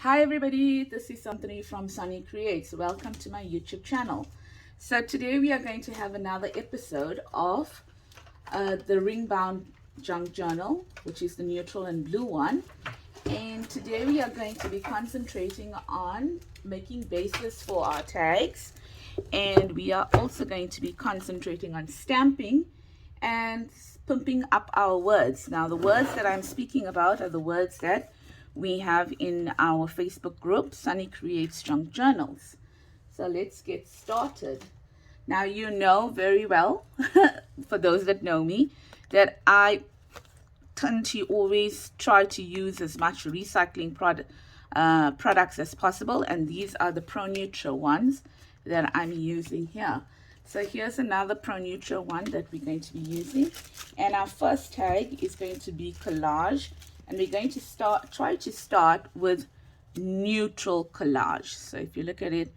Hi everybody, this is Anthony from Sunny Creates. Welcome to my YouTube channel. So today we are going to have another episode of the ring bound junk journal, which is the neutral and blue one. And today we are going to be concentrating on making bases for our tags, and we are also going to be concentrating on stamping and pumping up our words. Now the words that I'm speaking about are the words that we have in our Facebook group, Sunny Creates Junk Journals. So let's get started. Now you know very well, for those that know me, that I tend to always try to use as much recycling products as possible, and these are the Pro Neutral ones that I'm using here. So here's another Pro Neutral one that we're going to be using, and our first tag is going to be collage, and we're going to try to start with neutral collage. So if you look at it,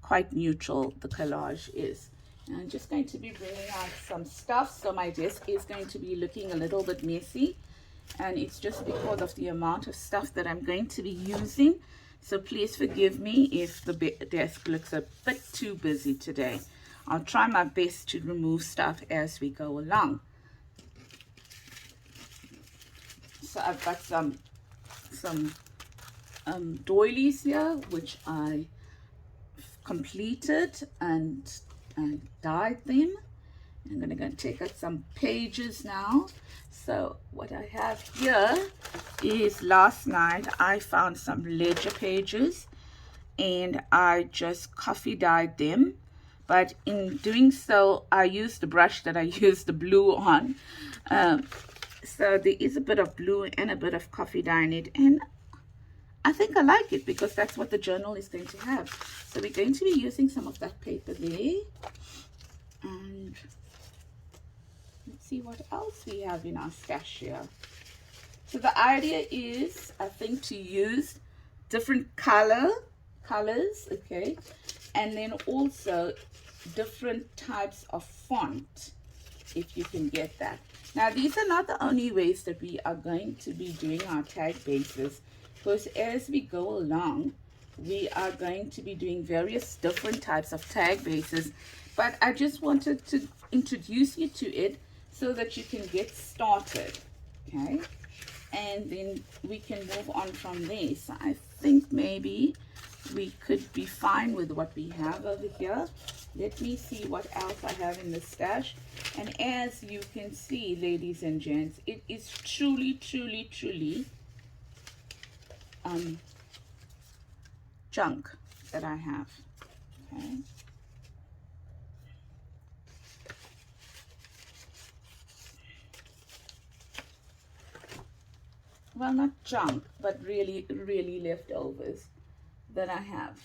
quite neutral the collage is. And I'm just going to be bringing out some stuff, so my desk is going to be looking a little bit messy, and it's just because of the amount of stuff that I'm going to be using. So please forgive me if the desk looks a bit too busy today. I'll try my best to remove stuff as we go along. So I've got some doilies here, which I completed and I dyed them. I'm going to go take out some pages now. So what I have here is, last night I found some ledger pages and I just coffee dyed them. But in doing so, I used the brush that I used the blue on. So there is a bit of blue and a bit of coffee dye in it, and I think I like it because that's what the journal is going to have. So we're going to be using some of that paper there. And let's see what else we have in our stash here. So the idea is, I think, to use different colors, okay, and then also different types of font, if you can get that. Now these are not the only ways that we are going to be doing our tag bases, because as we go along we are going to be doing various different types of tag bases, but I just wanted to introduce you to it so that you can get started, okay, and then we can move on from there. So I think maybe we could be fine with what we have over here. Let me see what else I have in the stash. And as you can see, ladies and gents, it is truly junk that I have, okay. Well, not junk, but really leftovers that I have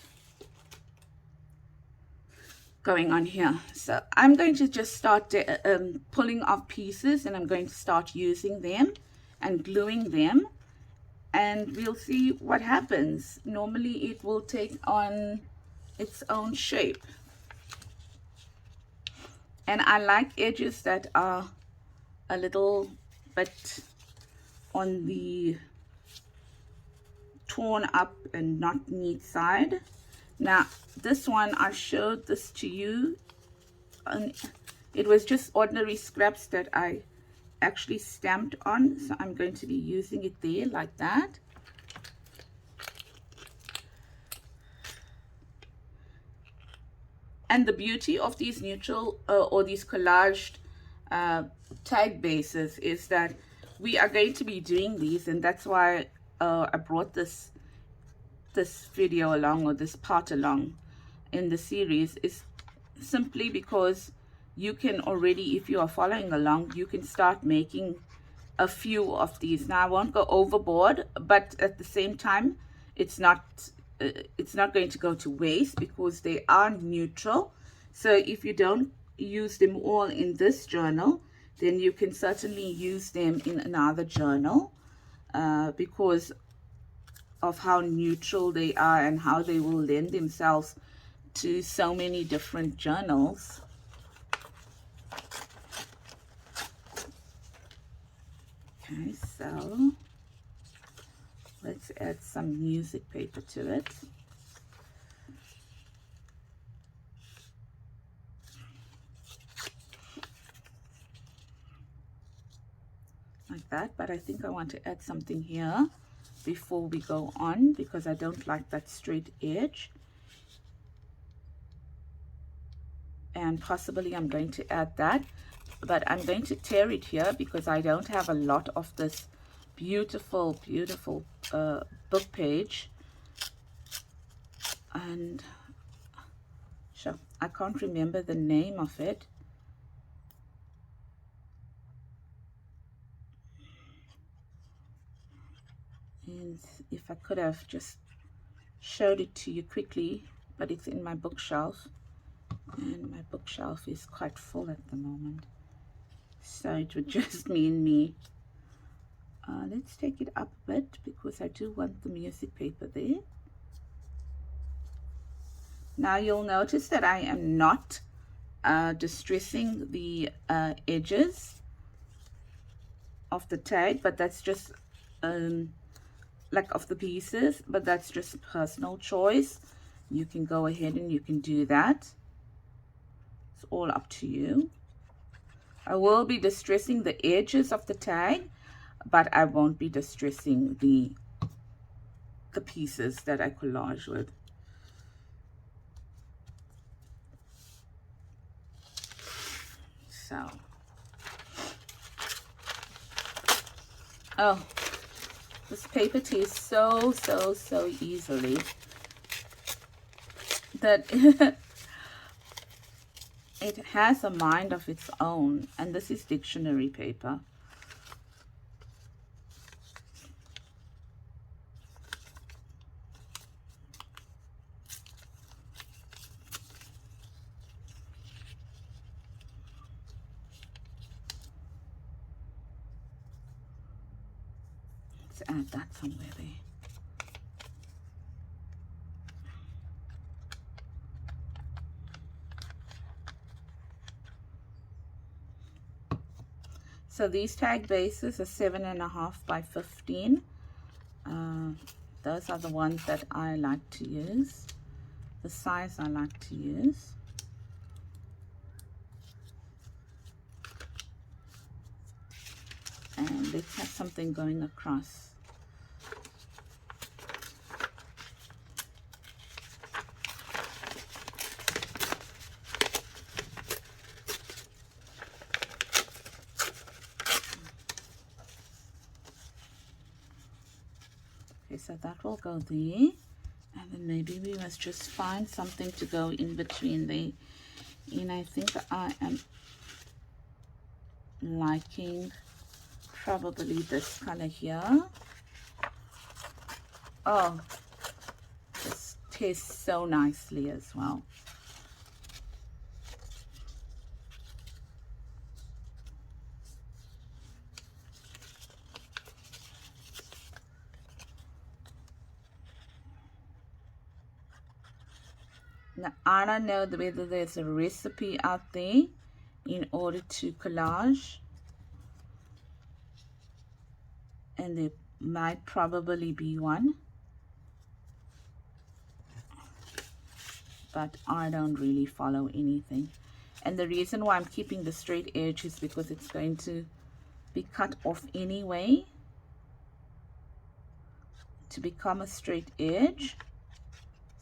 going on here. So I'm going to just start pulling off pieces, and I'm going to start using them and gluing them, and we'll see what happens. Normally it will take on its own shape, and I like edges that are a little bit on the torn up and not neat side. Now this one, I showed this to you, and it was just ordinary scraps that I actually stamped on, so I'm going to be using it there like that. And the beauty of these neutral or these collaged tag bases is that we are going to be doing these, and that's why I brought this video along, or this part along in the series, is simply because you can already, if you are following along, you can start making a few of these. Now I won't go overboard, but at the same time it's not going to go to waste because they are neutral. So if you don't use them all in this journal, then you can certainly use them in another journal, because of how neutral they are and how they will lend themselves to so many different journals. Okay, so let's add some music paper to it. Like that, but I think I want to add something here before we go on, because I don't like that straight edge. And possibly I'm going to add that, but I'm going to tear it here because I don't have a lot of this beautiful book page. And sure, I can't remember the name of it. And if I could have just showed it to you quickly, but it's in my bookshelf, and my bookshelf is quite full at the moment, so it would just mean me. Let's take it up a bit because I do want the music paper there. Now you'll notice that I am not distressing the edges of the tag, but that's just like of the pieces, but that's just personal choice. You can go ahead and you can do that. It's all up to you. I will be distressing the edges of the tag, but I won't be distressing the pieces that I collage with. So, oh, this paper tears so easily that it has a mind of its own. And this is dictionary paper. Let's add that somewhere there. So these tag bases are 7.5 by 15. Those are the ones that I like to use, the size I like to use. And let's have something going across. Okay, so that will go there, and then maybe we must just find something to go in between there. And I think I am liking probably this color here. Oh, this tastes so nicely as well. Now, I don't know whether there's a recipe out there in order to collage, and there might probably be one, but I don't really follow anything. And the reason why I'm keeping the straight edge is because it's going to be cut off anyway to become a straight edge.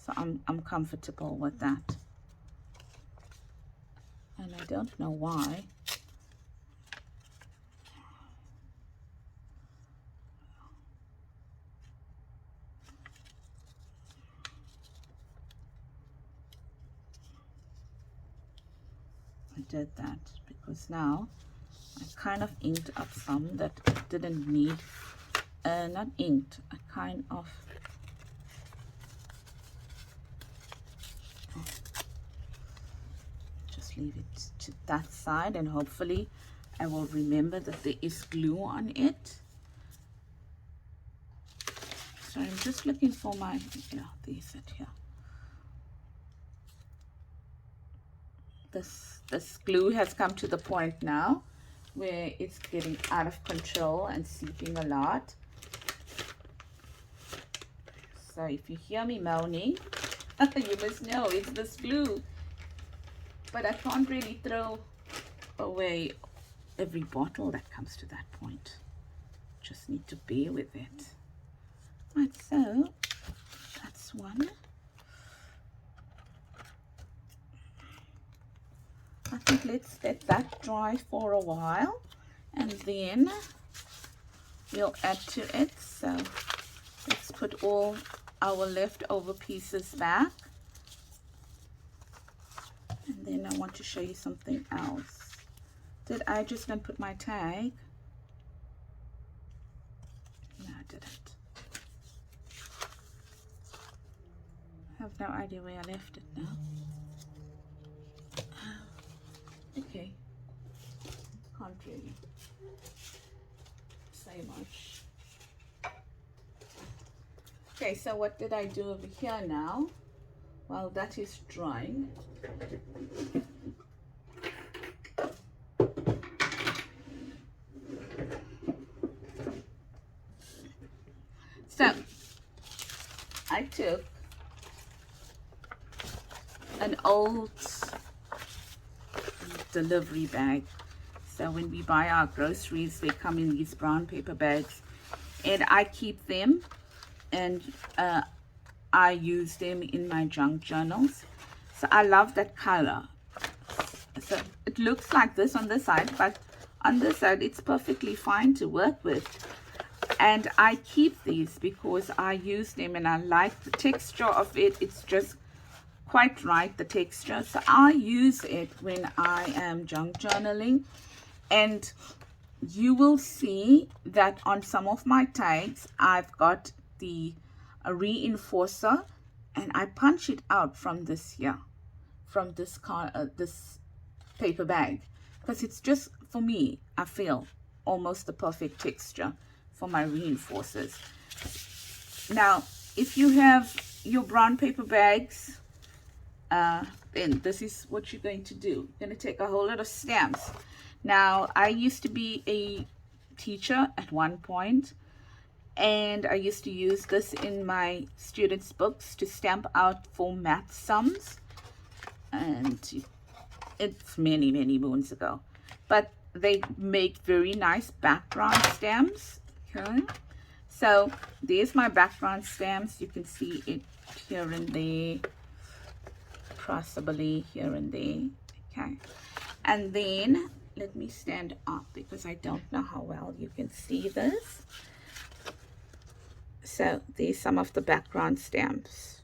So I'm comfortable with that. And I don't know why. I did that because now I kind of inked up some that didn't need, not inked, I kind of leave it to that side, and hopefully I will remember that there is glue on it. So I'm just looking for my, yeah, there's it here. This glue has come to the point now where it's getting out of control and seeping a lot. So if you hear me moaning, you must know it's this glue. But I can't really throw away every bottle that comes to that point. Just need to bear with it. Right, so that's one. I think let's let that dry for a while, and then we'll add to it. So let's put all our leftover pieces back. And then I want to show you something else. Did I just not put my tag? No, I didn't. I have no idea where I left it now. Okay, can't really say much. Okay, so what did I do over here now? While that is drying, so I took an old delivery bag. So when we buy our groceries, they come in these brown paper bags, and I keep them, and I use them in my junk journals. So I love that color. So it looks like this on this side, but on this side it's perfectly fine to work with. And I keep these because I use them and I like the texture of it. It's just quite right, the texture. So I use it when I am junk journaling, and you will see that on some of my tags I've got the reinforcer, and I punch it out from this here, from this this paper bag, because it's just, for me, I feel almost the perfect texture for my reinforcers. Now if you have your brown paper bags, then this is what you're going to do. You're going to take a whole lot of stamps. Now I used to be a teacher at one point, and I used to use this in my students' books to stamp out for math sums, and it's many moons ago, but they make very nice background stamps. Okay, so there's my background stamps. You can see it here and there, possibly here and there. Okay, and then let me stand up because I don't know how well you can see this. So there's some of the background stamps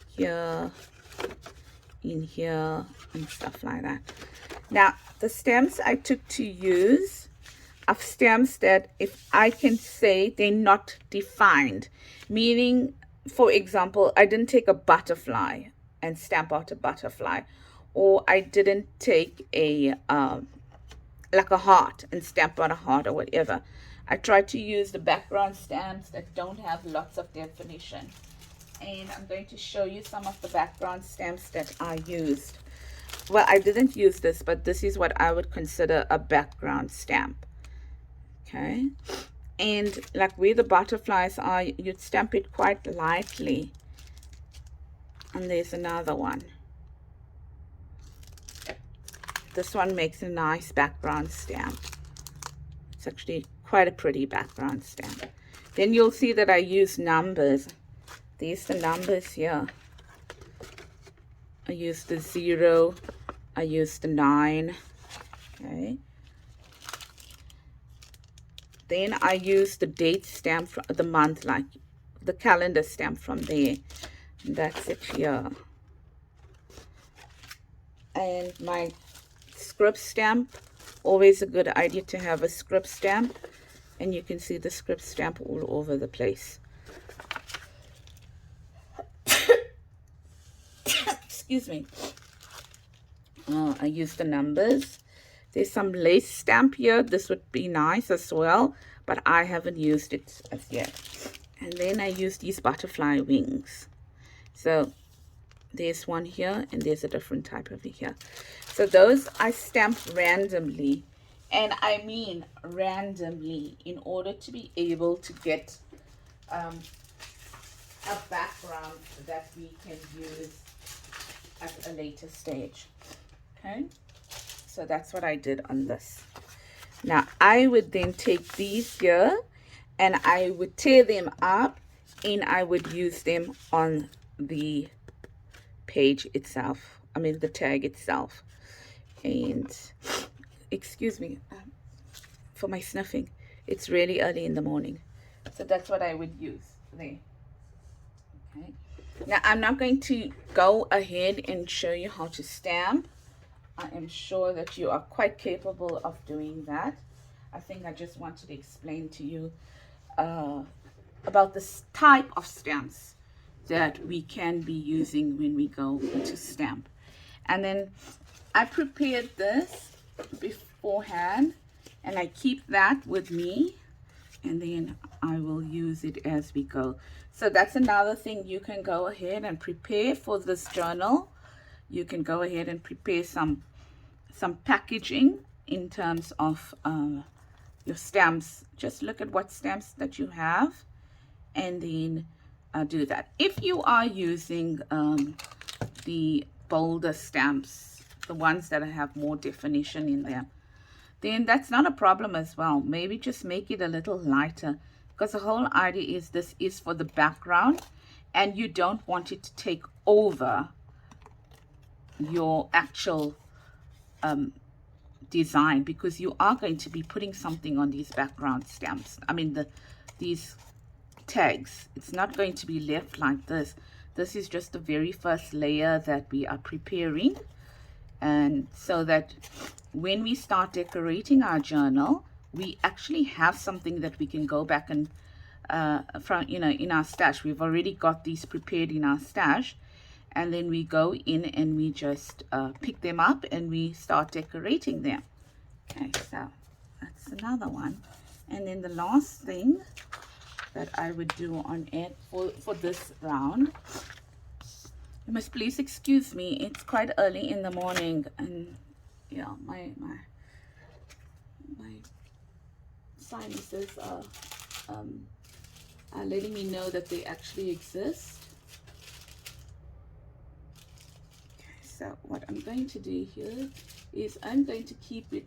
here, in here, and stuff like that. Now the stamps I took to use are stamps that, if I can say, they're not defined, meaning, for example, I didn't take a butterfly and stamp out a butterfly, or I didn't take a like a heart and stamp out a heart or whatever. I try to use the background stamps that don't have lots of definition, and I'm going to show you some of the background stamps that I used. Well, I didn't use this, but this is what I would consider a background stamp. Okay, and like where the butterflies are, you'd stamp it quite lightly. And there's another one. This one makes a nice background stamp. It's actually quite a pretty background stamp. Then you'll see that I use numbers. These are the numbers here. I use the 0. I use the 9. Okay. Then I use the date stamp for the month, like the calendar stamp from there. And that's it here. And my script stamp, always a good idea to have a script stamp, and you can see the script stamp all over the place. Excuse me. I use the numbers. There's some lace stamp here. This would be nice as well, but I haven't used it as yet. And then I use these butterfly wings. So there's one here, and there's a different type over here. So those I stamp randomly, and I mean randomly, in order to be able to get a background that we can use at a later stage. Okay, so that's what I did on this. Now I would then take these here and I would tear them up and I would use them on the page itself, I mean the tag itself. And excuse me for my sniffing, it's really early in the morning. So that's what I would use there. Okay, now I'm not going to go ahead and show you how to stamp. I am sure that you are quite capable of doing that. I think I just wanted to explain to you about this type of stamps that we can be using when we go to stamp. And then I prepared this beforehand and I keep that with me, and then I will use it as we go. So that's another thing you can go ahead and prepare for this journal. You can go ahead and prepare some packaging in terms of your stamps. Just look at what stamps that you have and then do that. If you are using the bolder stamps, the ones that have more definition in them, then that's not a problem as well. Maybe just make it a little lighter, because the whole idea is this is for the background and you don't want it to take over your actual design, because you are going to be putting something on these background stamps. I mean these tags. It's not going to be left like this. This is just the very first layer that we are preparing, and so that when we start decorating our journal, we actually have something that we can go back and from, you know, in our stash. We've already got these prepared in our stash, and then we go in and we just pick them up and we start decorating them. Okay, so that's another one. And then the last thing that I would do on it for this round, you must please excuse me, it's quite early in the morning, and yeah, my sinuses are letting me know that they actually exist. So what I'm going to do here is I'm going to keep it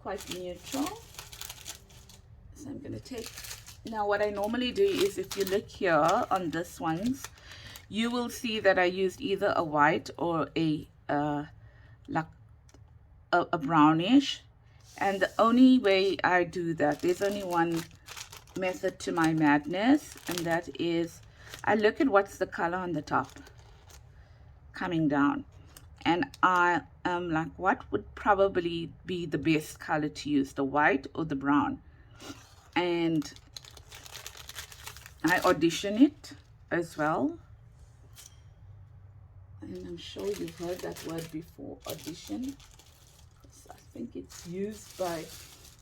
quite neutral. So I'm going to take, now what I normally do is, if you look here on this ones, you will see that I used either a white or a like a brownish. And the only way I do that, there's only one method to my madness, and that is I look at what's the color on the top coming down, and I am like, what would probably be the best color to use, the white or the brown? And I audition it as well. And I'm sure you've heard that word before, audition. I think it's used by,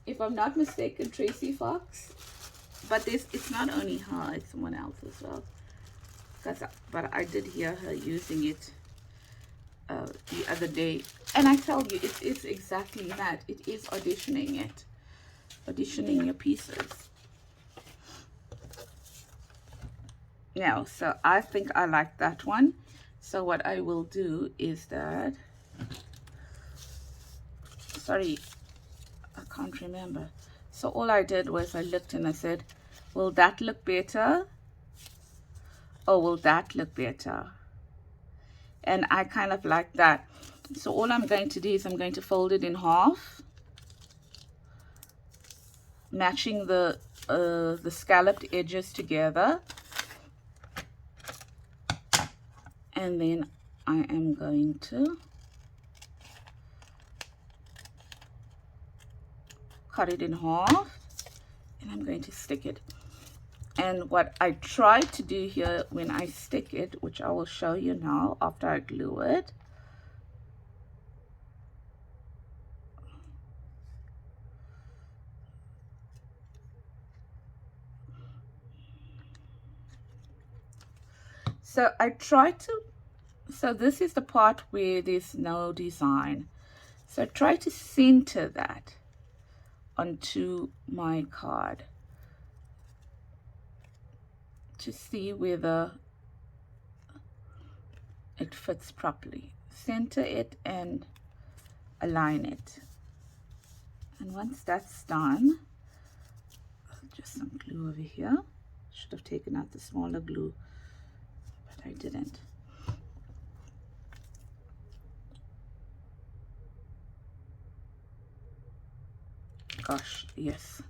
if I'm not mistaken, Tracy Fox. But it's not only her, it's someone else as well. But I did hear her using it the other day. And I tell you, it's exactly that. It is auditioning it. Auditioning your pieces. Now, so I think I like that one. So what I will do is that, sorry, I can't remember. So all I did was I looked and I said, will that look better? Or will that look better? And I kind of like that. So all I'm going to do is I'm going to fold it in half, matching the scalloped edges together. And then I am going to cut it in half, and I'm going to stick it. And what I try to do here when I stick it, which I will show you now after I glue it, so I try to, so this is the part where there's no design. So I try to center that onto my card to see whether it fits properly. Center it and align it. And once that's done, just some glue over here. Should have taken out the smaller glue, but I didn't. Gosh, yes.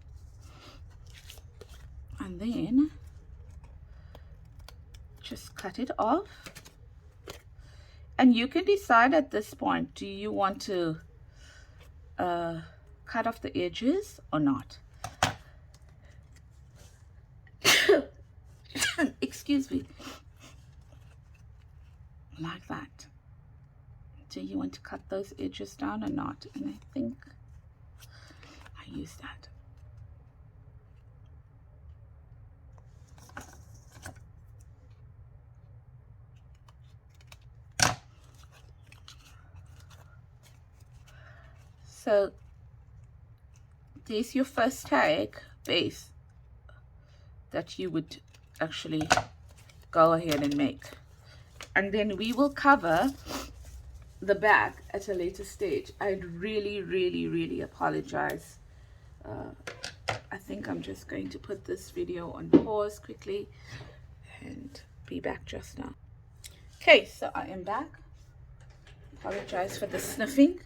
And then just cut it off. And you can decide at this point, do you want to cut off the edges or not? Excuse me. Like that. Do you want to cut those edges down or not? And I think I use that. So there's your first tag base that you would actually go ahead and make. And then we will cover the back at a later stage. I'd really apologize. I think I'm just going to put this video on pause quickly and be back just now. Okay, so I am back. Apologize for the sniffing.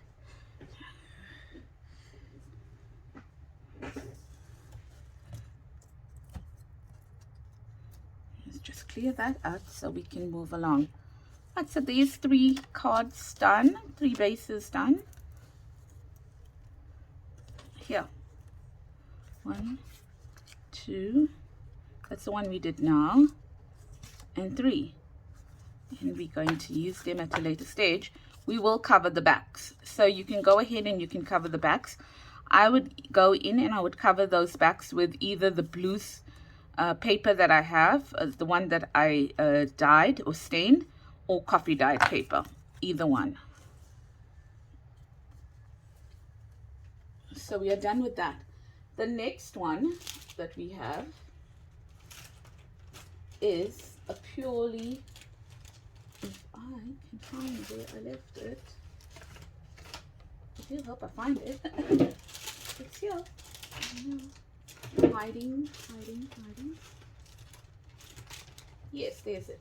Let's just clear that out so we can move along. Right, so these 3 cards done, 3 bases done. Here, 1, 2, that's the one we did now, and 3. And we're going to use them at a later stage. We will cover the backs, so you can go ahead and you can cover the backs. I would go in and I would cover those backs with either the blue paper that I have, the one that I dyed or stained, or coffee dyed paper, either one. So we are done with that. The next one that we have is a purely, if I can find where I left it, I do hope I find it. It's here. I know. Hiding. Yes, there's it.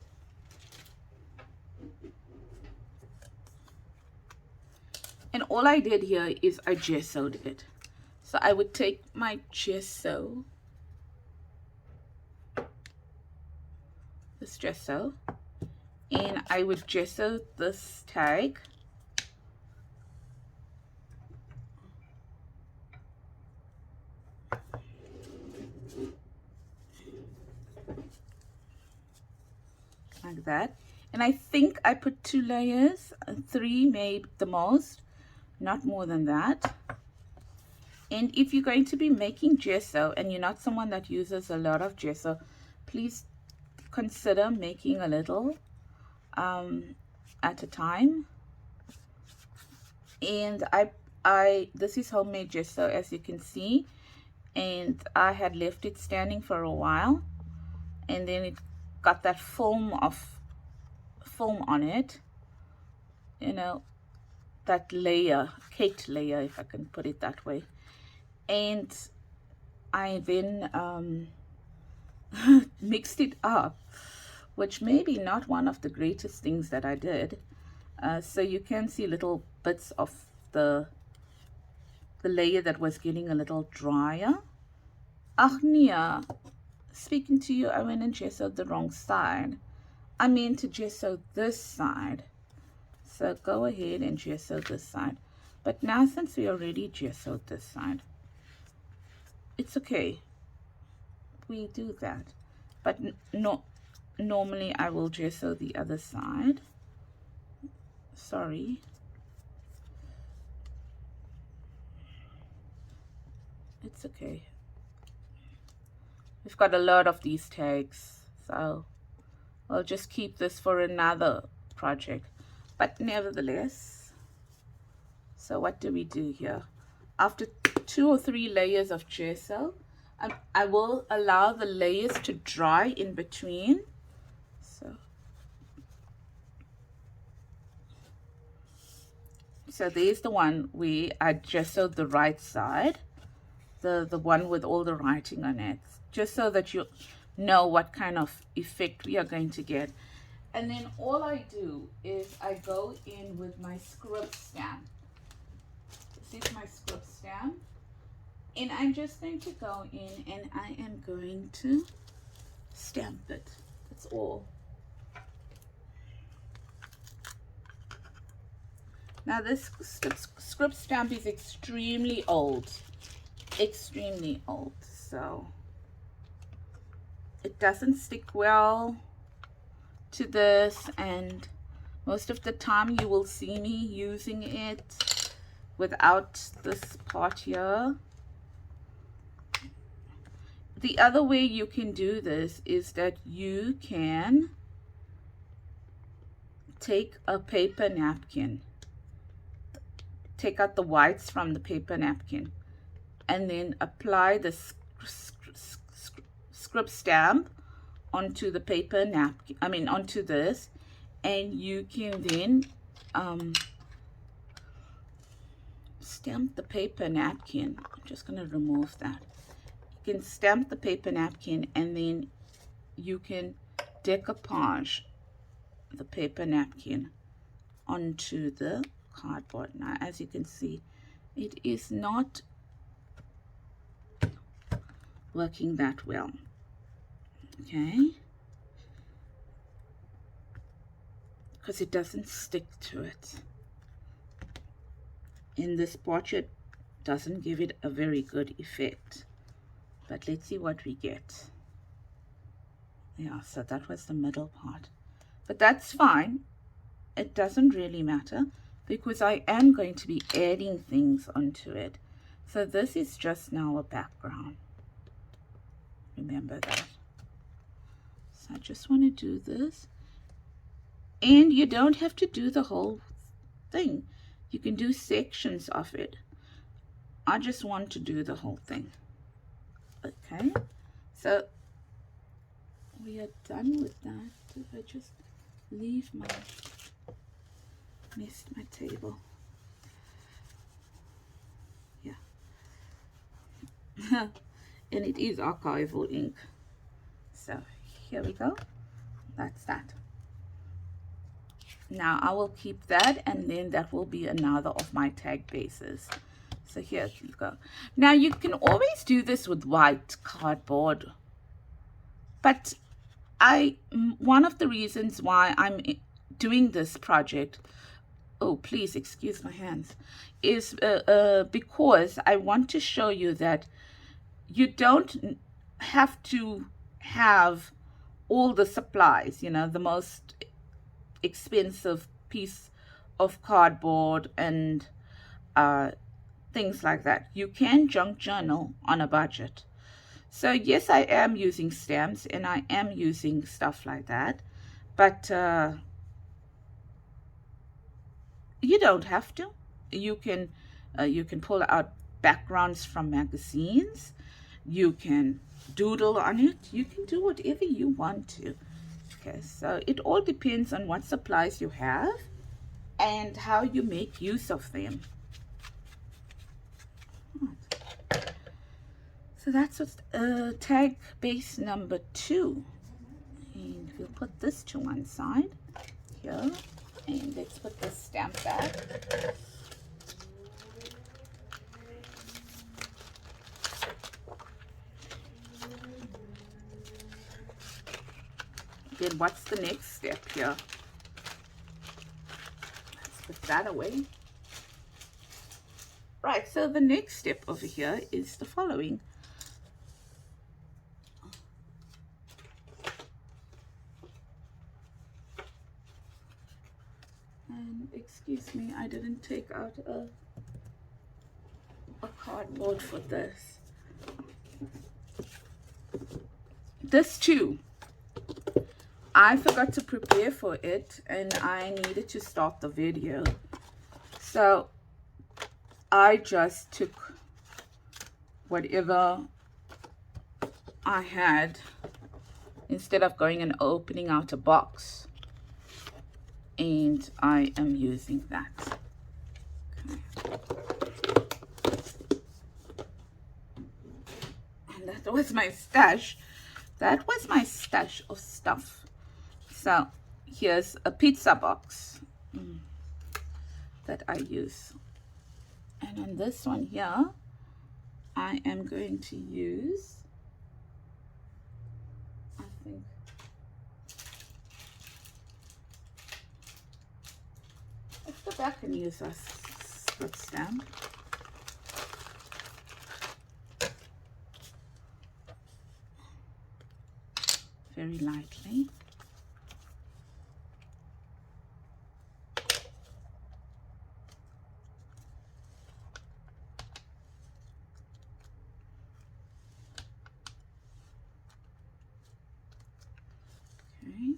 And all I did here is I gessoed it. So I would take my gesso, this gesso, and I would gesso this tag. Like that. And I think I put 2 layers, 3 maybe the most, not more than that. And if you're going to be making gesso and you're not someone that uses a lot of gesso, please consider making a little at a time. And this is homemade gesso, as you can see, and I had left it standing for a while, and then it got that film on it, you know, that layer, caked layer, if I can put it that way. And I then mixed it up, which may be not one of the greatest things that I did. So you can see little bits of the layer that was getting a little drier. Nia, speaking to you, I went and gessoed the wrong side. I meant to gesso this side. So go ahead and gesso this side. But now since we already gessoed this side, it's okay. We do that. But normally I will gesso the other side. Sorry. It's okay. We've got a lot of these tags, so I'll just keep this for another project. But nevertheless, so what do we do here? After 2 or 3 layers of gesso, I will allow the layers to dry in between. So there's the one where I gessoed the right side, the one with all the writing on it, just so that you know what kind of effect we are going to get. And then all I do is I go in with my script stamp. This is my script stamp. And I'm just going to go in and I am going to stamp it. That's all. Now this script stamp is extremely old. Extremely old. So it doesn't stick well to this, and most of the time you will see me using it without this part here. The other way you can do this is that you can take a paper napkin, take out the whites from the paper napkin, and then apply the script stamp onto the paper napkin, onto this, and you can then stamp the paper napkin. I'm just going to remove that. You can stamp the paper napkin, and then you can decoupage the paper napkin onto the cardboard. Now, as you can see, it is not working that well. Okay, because it doesn't stick to it. In this portrait, doesn't give it a very good effect. But let's see what we get. Yeah, so that was the middle part. But that's fine. It doesn't really matter because I am going to be adding things onto it. So this is just now a background. Remember that. So I just want to do this. And you don't have to do the whole thing. You can do sections of it. I just want to do the whole thing. Okay, so we are done with that. If I just leave my table. Yeah. And it is archival ink. So here we go. That's that. Now I will keep that, and then that will be another of my tag bases. So here you go. Now you can always do this with white cardboard, but one of the reasons why I'm doing this project, oh please excuse my hands, is because I want to show you that you don't have to have all the supplies, you know, the most expensive piece of cardboard and things like that. You can junk journal on a budget. So yes, I am using stamps and I am using stuff like that, but you don't have to. You can pull out backgrounds from magazines. You can doodle on it. You can do whatever you want to. Okay, so it all depends on what supplies you have and how you make use of them. So that's what's tag base number 2. And we'll put this to one side here. And let's put this stamp back. Then what's the next step here? Let's put that away. Right, so the next step over here is the following. And excuse me, I didn't take out a cardboard for this. This too, I forgot to prepare for it and I needed to start the video. So I just took whatever I had, instead of going and opening out a box, and I am using that. Okay. And that was my stash. That was my stash of stuff. So here's a pizza box that I use. And on this one here, I am going to use, I think, let's go back and use our split stamp. Very lightly. Okay.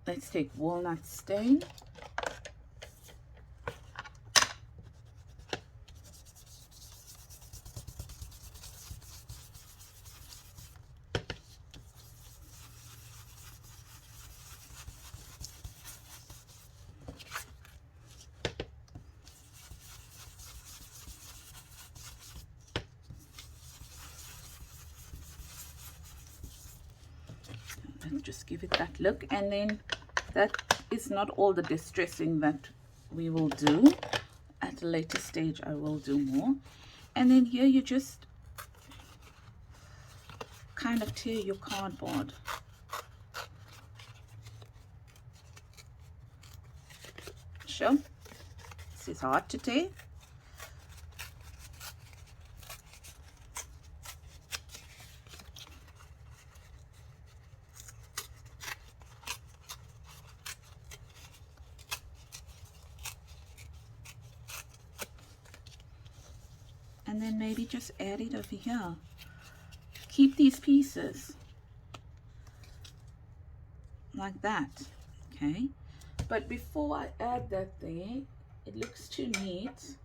Let's take walnut stain. And just give it that look, and then that is not all the distressing that we will do. At a later stage I will do more. And then here you just kind of tear your cardboard. Sure, this is hard to tear. And then maybe just add it over here. Keep these pieces like that, okay? But before I add that there, it looks too neat.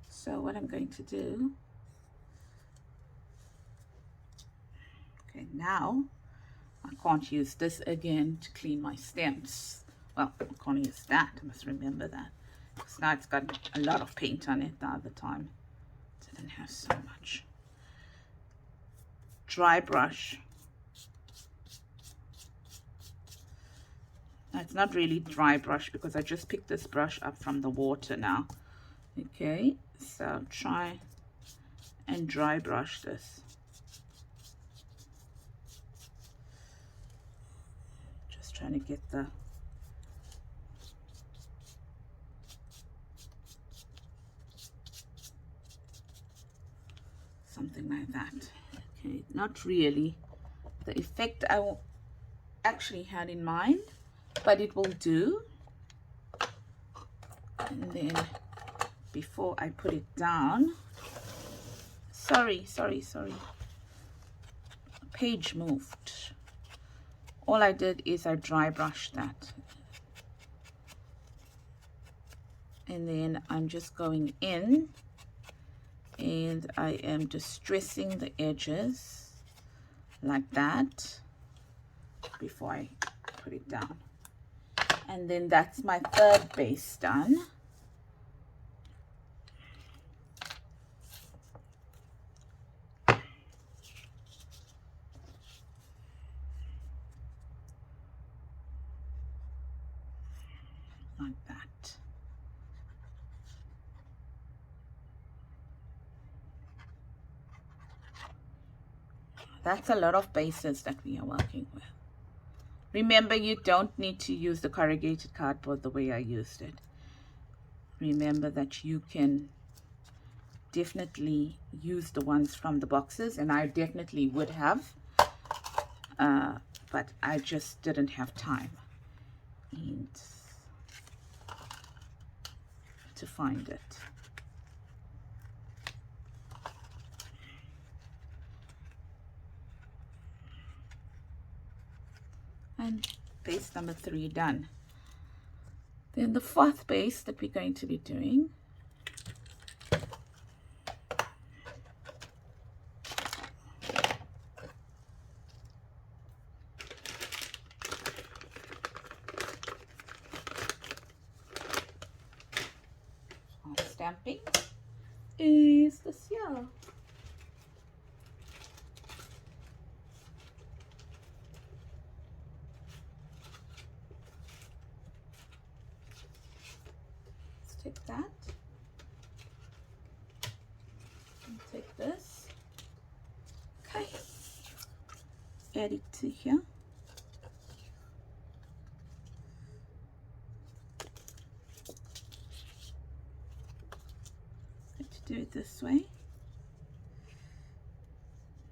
So what I'm going to do, okay, now I can't use this again to clean my stamps. Well, I can't use that, I must remember that. Because now it's got a lot of paint on it. The other time it didn't have so much. Dry brush. Now, it's not really dry brush because I just picked this brush up from the water now. Okay, so try and dry brush this. Just trying to get the something like that. Okay, not really the effect I actually had in mind, but it will do. And then before I put it down, sorry, page moved. All I did is I dry brushed that, and then I'm just going in and I am distressing the edges like that before I put it down. And then that's my third base done. Like that. That's a lot of bases that we are working with. Remember, you don't need to use the corrugated cardboard the way I used it. Remember that you can definitely use the ones from the boxes, and I definitely would have, but I just didn't have time and to find it. And base number 3 done. Then the 4th base that we're going to be doing, stamping, is this here. Let's take that and take this. Okay, add it to here. Do it this way,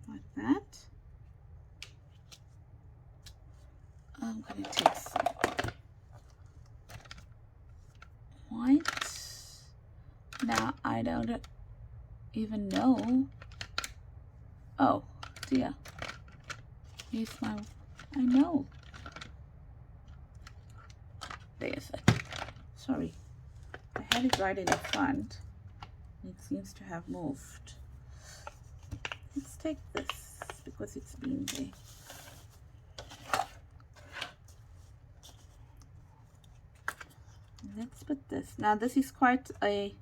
like that. I'm going to take some white. Now I don't even know. Oh dear, here's my, I know. There's it. Sorry, I had it right in the front. It seems to have moved. Let's take this because it's been there. Let's put this. Now this is quite a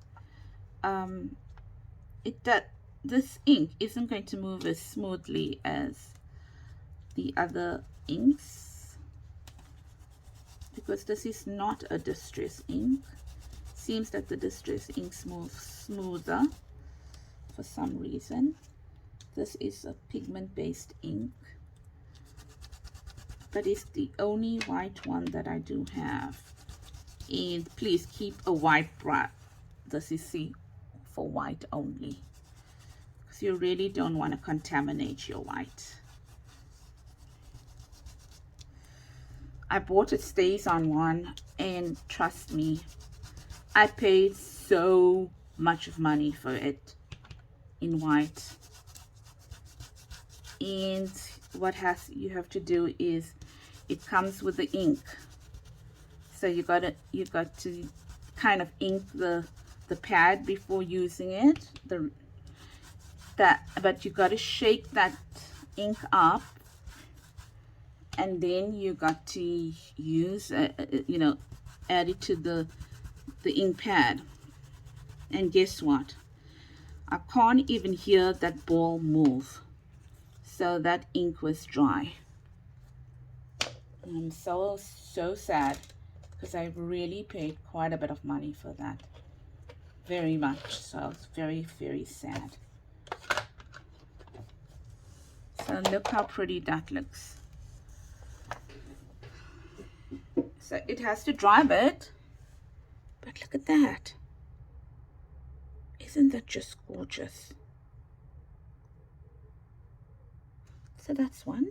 this ink isn't going to move as smoothly as the other inks because this is not a distress ink. Seems that the distress ink moves smoother for some reason. This is a pigment based ink, but it's the only white one that I do have. And please keep a white brush. This is for white only, because you really don't want to contaminate your white. I bought a Stays On one, and trust me, I paid so much of money for it in white. And what you have to do is, it comes with the ink, so you got to kind of ink the pad before using it. But you got to shake that ink up, and then you got to use add it to the ink pad. And guess what? I can't even hear that ball move. So that ink was dry. I'm so sad, because I really paid quite a bit of money for that. Very much so. It's very, very sad. So look how pretty that looks. So it has to dry a bit, but look at that. Isn't that just gorgeous? So that's one.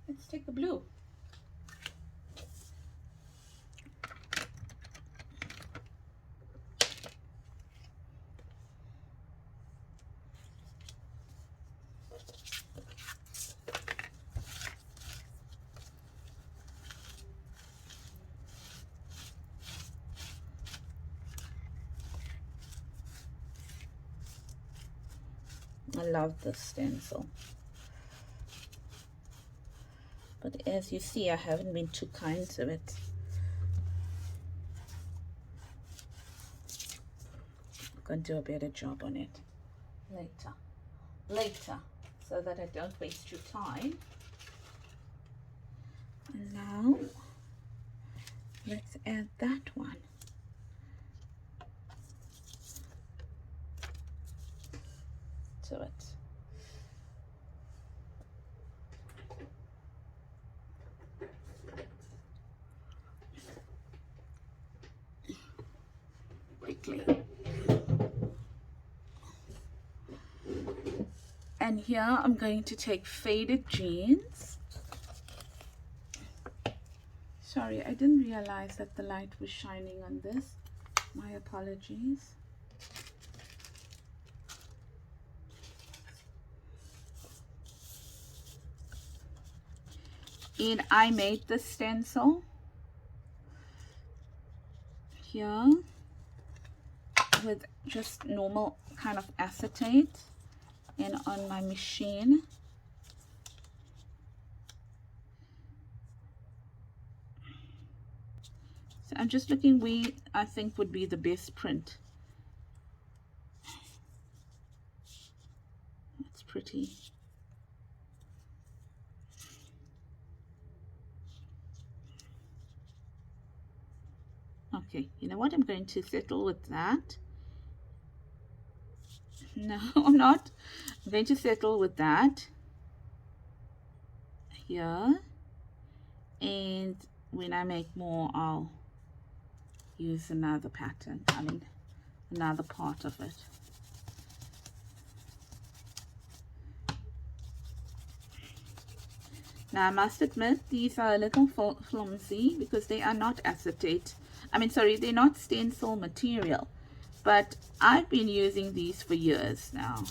Let's take the blue. I love this stencil, but as you see, I haven't been too kind to it. I'm going to do a better job on it later, so that I don't waste your time. And now let's add that one. To it. Quickly. And here I'm going to take Faded Jeans. Sorry, I didn't realize that the light was shining on this. My apologies. And I made this stencil here with just normal kind of acetate and on my machine. So I'm just looking where I think would be the best print. It's pretty. Okay, you know what? I'm going to settle with that. No, I'm not. I'm going to settle with that here. And when I make more, I'll use another pattern. I mean, another part of it. Now, I must admit, these are a little flimsy because they are not acetate. I mean, sorry, they're not stencil material. But I've been using these for years now,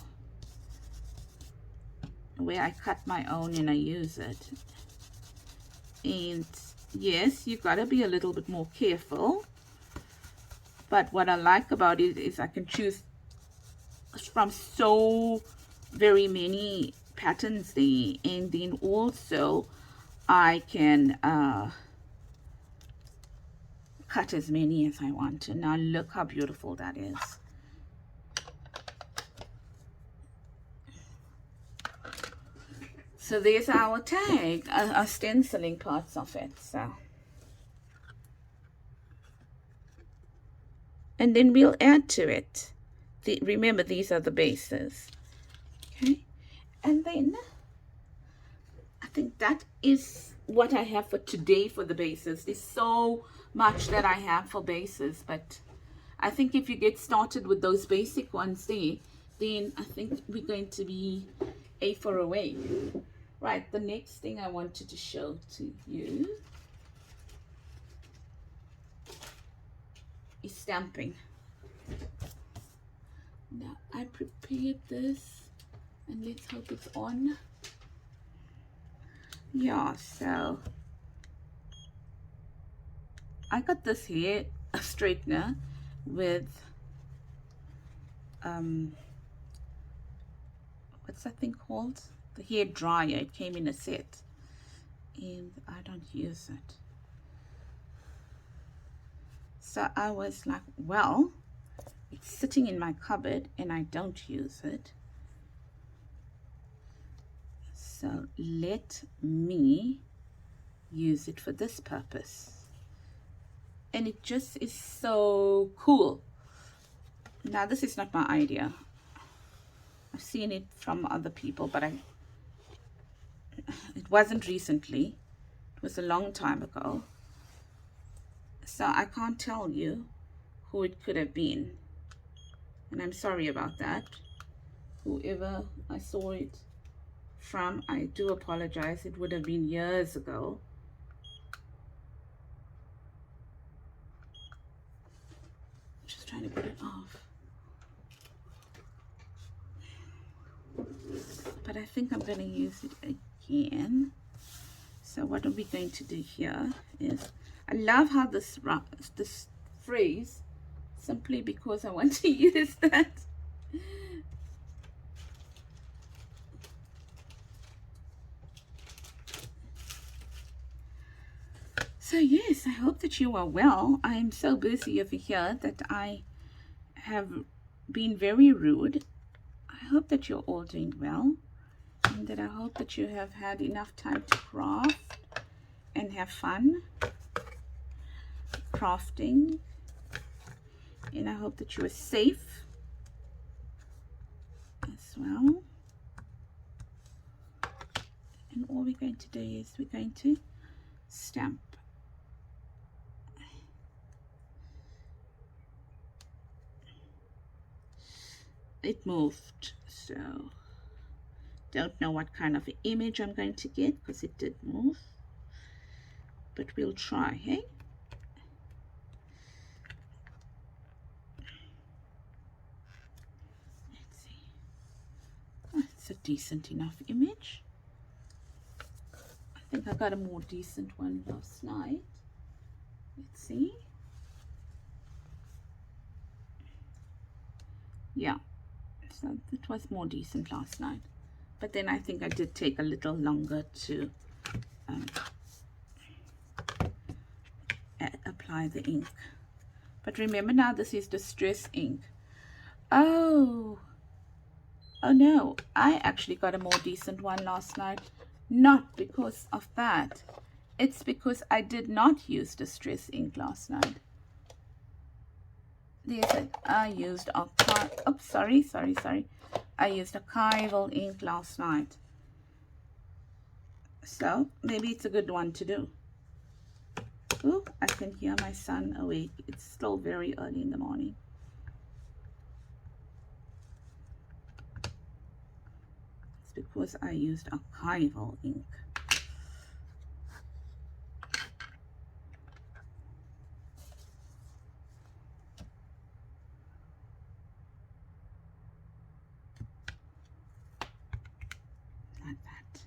where I cut my own and I use it. And yes, you've got to be a little bit more careful. But what I like about it is I can choose from so very many patterns there, and then also I can cut as many as I want to. Now look how beautiful that is. So there's our tag, our stenciling parts of it. So, and then we'll add to it. Remember, these are the bases. Okay, and then I think that is what I have for today for the bases. There's so much that I have for bases, but I think if you get started with those basic ones there, then I think we're going to be a for a way. Right, the next thing I wanted to show to you is stamping. Now I prepared this, and let's hope it's on. Yeah, so I got this hair straightener with what's that thing called? The hair dryer. It came in a set, and I don't use it. So I was like, well, it's sitting in my cupboard and I don't use it, so let me use it for this purpose. And it just is so cool. Now this is not my idea. I've seen it from other people, but it wasn't recently. It was a long time ago. So I can't tell you who it could have been. And I'm sorry about that. Whoever I saw it from, I do apologize. It would have been years ago. Just trying to put it off. But I think I'm going to use it again. So what are we going to do here is, I love how this phrase, simply because I want to use that. So yes, I hope that you are well. I am so busy over here that I have been very rude. I hope that you're all doing well, and that I hope that you have had enough time to craft and have fun crafting, and I hope that you are safe as well. And all we're going to do is we're going to stamp. It moved, so don't know what kind of image I'm going to get because it did move, but we'll try. Hey, let's see. Oh, it's a decent enough image. I think I got a more decent one last night. Let's see. Yeah, so it was more decent last night. But then I think I did take a little longer to apply the ink. But remember now, this is distress ink. Oh no, I actually got a more decent one last night. Not because of that. It's because I did not use distress ink last night. There's it. I used I used archival ink last night. So maybe it's a good one to do. Oh, I can hear my son awake. It's still very early in the morning. It's because I used archival ink. Like that.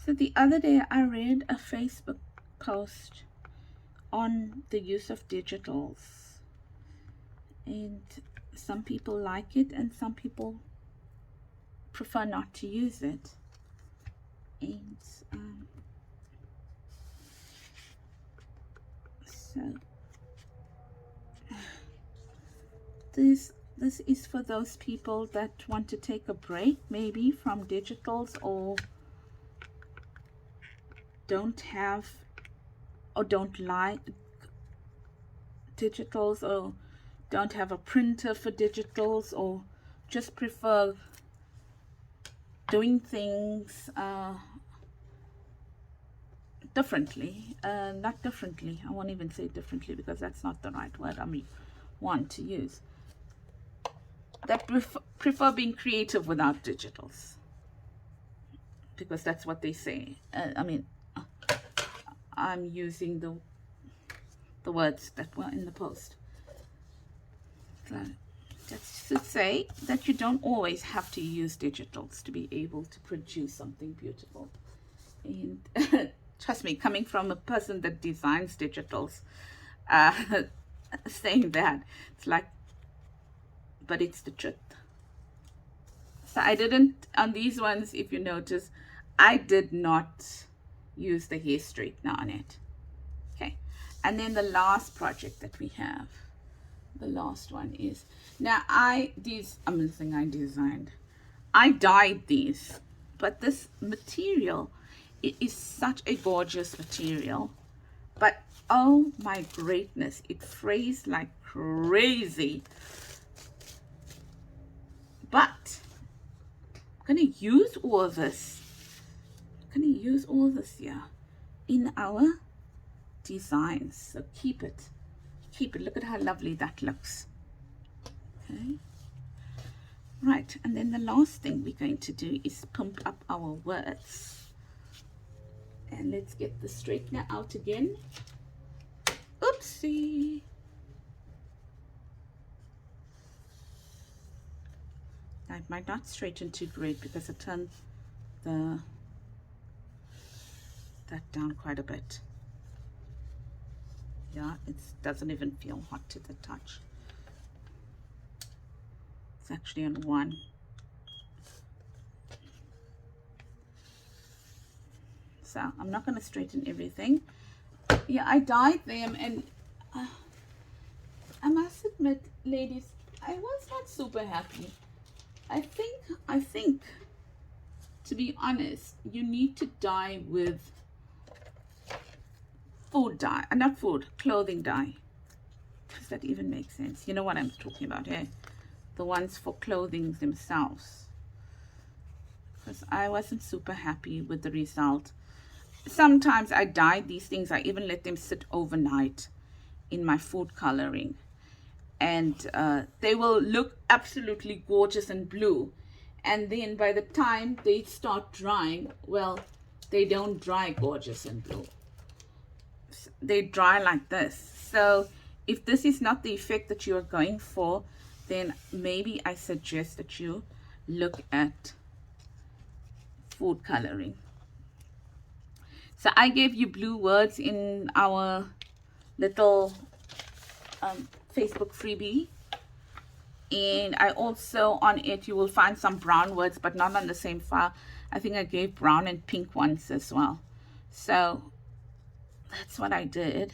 So the other day I read a Facebook post on the use of digitals, and some people like it and some people prefer not to use it. And so this is for those people that want to take a break maybe from digitals, or don't have or don't like digitals, or don't have a printer for digitals, or just prefer doing things differently. Not differently, I won't even say differently because that's not the right word I want to use. That prefer being creative without digitals, because that's what they say. I'm using the words that were in the post. So that's to say that you don't always have to use digitals to be able to produce something beautiful. And trust me, coming from a person that designs digitals, saying that, it's like, but it's the truth. So I didn't, on these ones, if you notice, I did not use the hair straightener on it. Okay, and then the last project that we have, the last one is, now these, I'm the thing I designed, I dyed these, but this material, it is such a gorgeous material, but oh my greatness, it frays like crazy. But I'm going to use all this. I'm going to use all this here in our designs. So keep it. Keep it. Look at how lovely that looks. Okay. Right. And then the last thing we're going to do is pump up our words. And let's get the straightener out again. Oopsie. Now it might not straighten too great because I turned that down quite a bit. Yeah, it doesn't even feel hot to the touch. It's actually on 1. So I'm not going to straighten everything. Yeah, I dyed them, and I must admit, ladies, I was not super happy. I think, to be honest, you need to dye with food dye, not food, clothing dye. Does that even make sense? You know what I'm talking about here? The ones for clothing themselves. Because I wasn't super happy with the result. Sometimes I dye these things, I even let them sit overnight in my food coloring. And they will look absolutely gorgeous and blue. And then by the time they start drying, well, they don't dry gorgeous and blue. They dry like this. So if this is not the effect that you are going for, then maybe I suggest that you look at food coloring. So I gave you blue words in our little Facebook freebie, and I also on it you will find some brown words, but not on the same file. I think I gave brown and pink ones as well. So that's what I did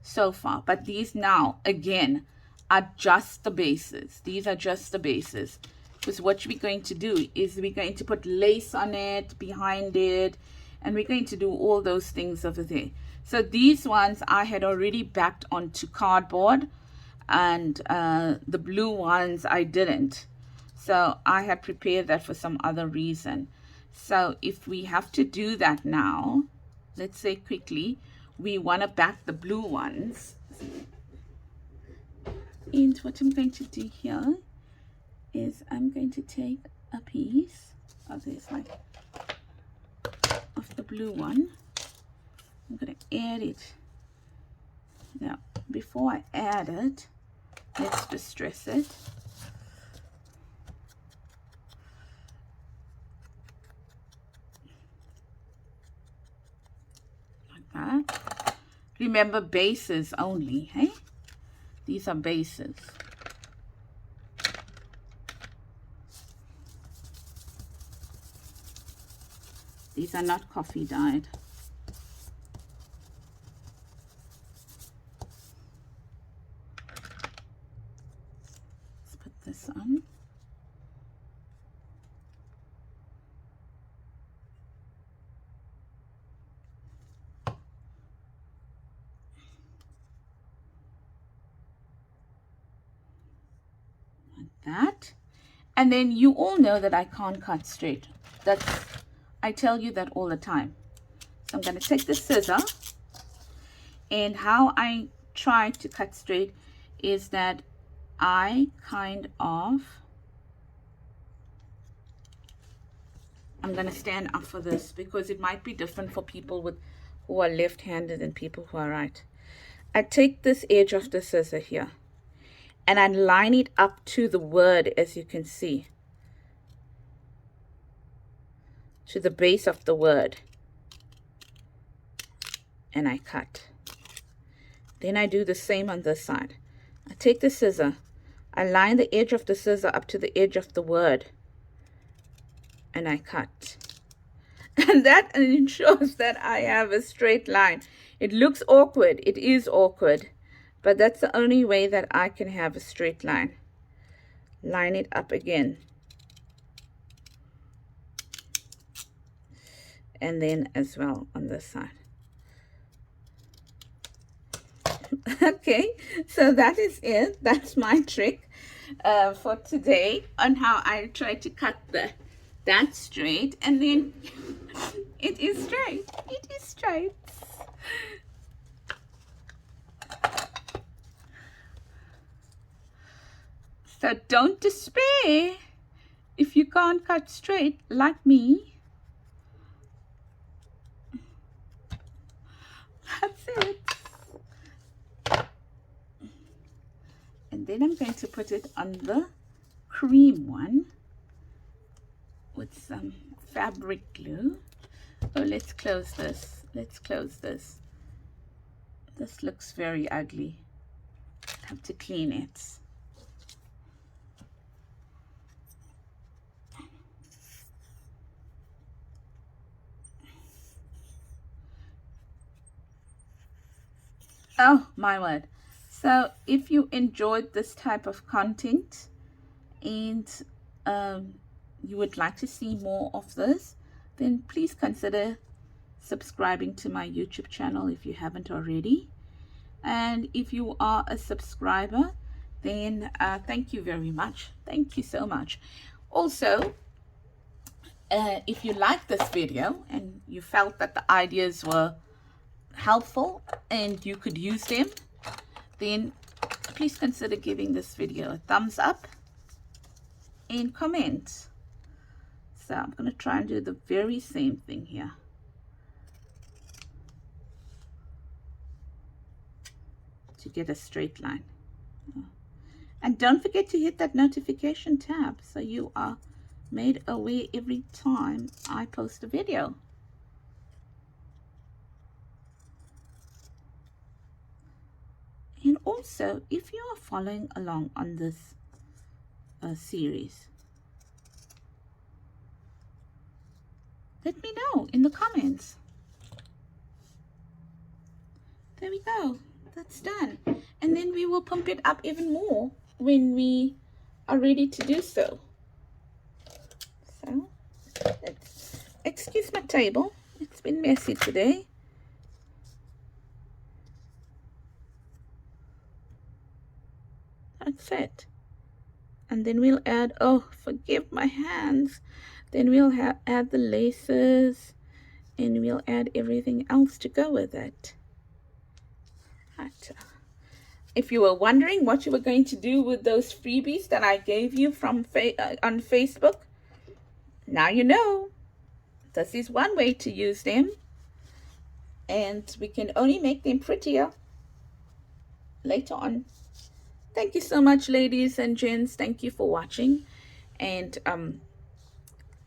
so far. But these now again are just the bases. These are just the bases, because what we're going to do is we're going to put lace on it, behind it, and we're going to do all those things over there. So these ones I had already backed onto cardboard, and the blue ones I didn't. So I had prepared that for some other reason. So if we have to do that now, let's say quickly, we want to back the blue ones. And what I'm going to do here is I'm going to take a piece of this, like, of the blue one. I'm going to add it. Now, before I add it, let's distress it. Like that. Remember, bases only, hey? These are bases. These are not coffee dyed. Let's put this on. Like that. And then you all know that I can't cut straight. I tell you that all the time. So I'm going to take the scissor, and how I try to cut straight is that I kind of, I'm going to stand up for this because it might be different for people who are left-handed and people who are right. I take this edge of the scissor here and I line it up to the word, as you can see, to the base of the word, and I cut. Then I do the same on this side. I take the scissor, I line the edge of the scissor up to the edge of the word, and I cut. And that ensures that I have a straight line. It looks awkward, it is awkward, but that's the only way that I can have a straight line. Line it up again. And then as well on this side. Okay, so that is it. That's my trick for today on how I try to cut that straight, and then it is straight. It is straight. So don't despair if you can't cut straight like me. That's it. And then I'm going to put it on the cream one with some fabric glue. Oh, let's close this. Let's close this. This looks very ugly. I have to clean it. Oh my word. So if you enjoyed this type of content and you would like to see more of this, then please consider subscribing to my YouTube channel if you haven't already. And if you are a subscriber, then thank you very much. Thank you so much. Also, if you liked this video and you felt that the ideas were helpful and you could use them, then please consider giving this video a thumbs up and comment. So I'm going to try and do the very same thing here. To get a straight line. And don't forget to hit that notification tab so you are made aware every time I post a video. And also, if you are following along on this series, let me know in the comments. There we go. That's done. And then we will pump it up even more when we are ready to do so. So, excuse my table. It's been messy today. That's it. And then we'll add, oh, forgive my hands. Then we'll add the laces, and we'll add everything else to go with it. If you were wondering what you were going to do with those freebies that I gave you from on Facebook, now you know. This is one way to use them, and we can only make them prettier later on. Thank you so much, ladies and gents. Thank you for watching and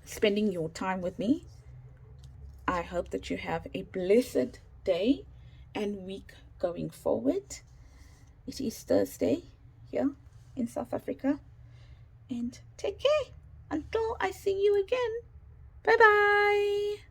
spending your time with me. I hope that you have a blessed day and week going forward. It is Thursday here in South Africa. And take care until I see you again. Bye-bye.